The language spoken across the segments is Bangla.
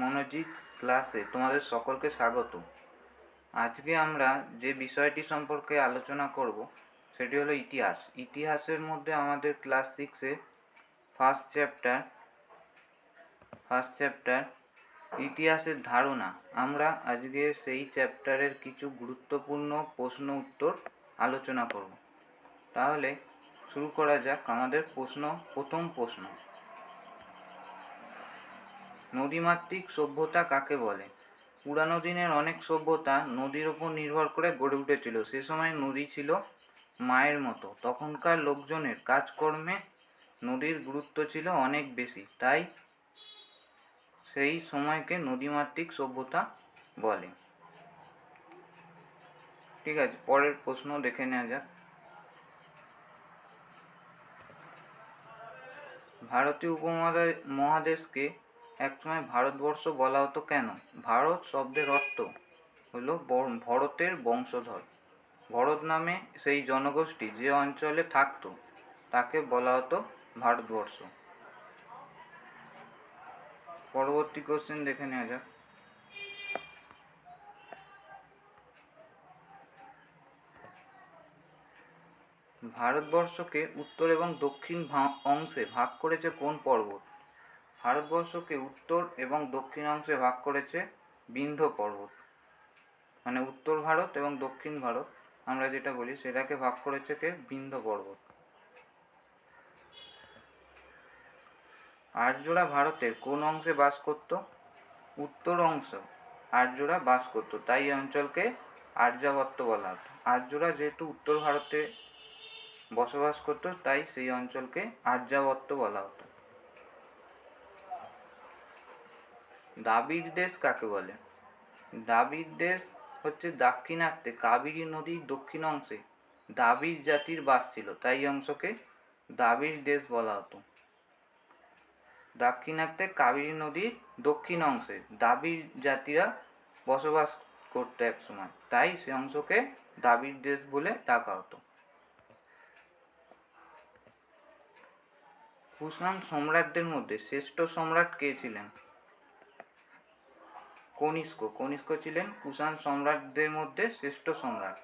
মনোজিৎ ক্লাসে তোমাদের সকলকে স্বাগত। আজকে আমরা যে বিষয়টি সম্পর্কে আলোচনা করব সেটি হলো ইতিহাস। ইতিহাসের মধ্যে আমাদের ক্লাস 6-এ ফার্স্ট চ্যাপ্টার ইতিহাসের ধারণা। আমরা আজকে সেই চ্যাপ্টারের কিছু গুরুত্বপূর্ণ প্রশ্ন উত্তর আলোচনা করব। তাহলে শুরু করা যাক আমাদের প্রথম প্রশ্ন। নদীমাতৃক সভ্যতা কাকে বলে? পুরানো দিনের অনেক সভ্যতা নদীর ওপর নির্ভর করে গড়ে উঠেছিল। সে সময় নদী ছিল মায়ের মতো। তখনকার লোকজনের কাজকর্মে নদীর গুরুত্ব ছিল অনেক বেশি, তাই সেই সময়কে নদীমাতৃক সভ্যতা বলে। ঠিক আছে, পরের প্রশ্ন দেখে নেওয়া যাক। ভারতীয় উপমহাদেশকে একসময় ভারতবর্ষ বলা হতো কেন? ভারত শব্দের অর্থ হলো ভরতের বংশধর। ভরত নামে সেই জনগোষ্ঠী যে অঞ্চলে থাকতো তাকে বলা হতো ভারতবর্ষ। পরবর্তী কোশ্চেন দেখে নেওয়া যাক। ভারতবর্ষকে উত্তর এবং দক্ষিণ অংশে ভাগ করেছে কোন পর্বত? ভারতবর্ষকে উত্তর এবং দক্ষিণ অংশে ভাগ করেছে বিন্ধ্য পর্বত। মানে উত্তর ভারত এবং দক্ষিণ ভারত আমরা যেটা বলি সেটাকে ভাগ করেছে কে? বিন্ধ্য পর্বত। আর্যরা ভারতের কোন অংশে বাস করত? উত্তর অংশ আর্যরা বাস করত, তাই এই অঞ্চলকে আর্যাবর্ত বলা হতো। আর্যরা যেহেতু উত্তর ভারতে বসবাস করত তাই সেই অঞ্চলকে আর্যাবর্ত বলা হতো। দ্রাবিড় দেশ কাকে বলে? দ্রাবিড় দেশ হচ্ছে দাক্ষিণাত্যে কাবেরী নদীর দক্ষিণ অংশে দ্রাবিড় জাতির বাস ছিল, তাই এই অংশকে দ্রাবিড় দেশ বলা হতো। দাক্ষিণাত্যে কাবেরী নদীর দক্ষিণ অংশে দ্রাবিড় জাতিরা বসবাস করতো এক সময়, তাই সে অংশকে দ্রাবিড় দেশ বলে ডাকা হতো। কুষাণ সম্রাটদের মধ্যে শ্রেষ্ঠ সম্রাট কে ছিলেন? কনিষ্ক। কনিষ্ক ছিলেন কুষাণ সম্রাটদের মধ্যে শ্রেষ্ঠ সম্রাট।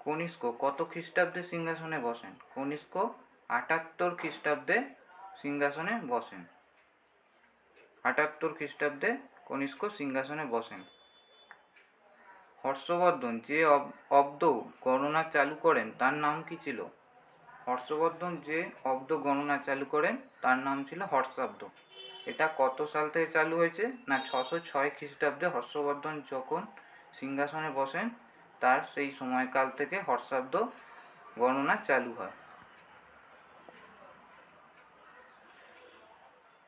কনিষ্ক কত খ্রিস্টাব্দে সিংহাসনে বসেন? কনিষ্ক 78 খ্রিস্টাব্দে সিংহাসনে বসেন। 78 খ্রিস্টাব্দে কনিষ্ক সিংহাসনে বসেন। হর্ষবর্ধন যে অব্দ গণনা চালু করেন তার নাম কি ছিল? হর্ষবর্ধন যে অব্দ গণনা চালু করেন তার নাম ছিল হর্ষাব্দ। এটা কত সাল থেকে চালু হয়েছে? না 606 খ্রিস্টাব্দে হর্ষবর্ধন যখন সিংহাসনে বসেন তার সেই সময়কাল থেকে হর্ষাব্দ গণনা চালু হয়।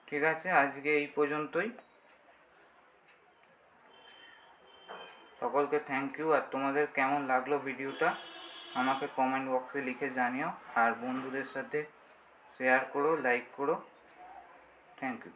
ঠিক আছে, আজকে এই পর্যন্তই। সকলকে থ্যাংক ইউ। আর তোমাদের কেমন লাগলো ভিডিওটা আমাকে কমেন্ট বক্সে লিখে জানিও, আর বন্ধুদের সাথে শেয়ার করো, লাইক করো। Thank you.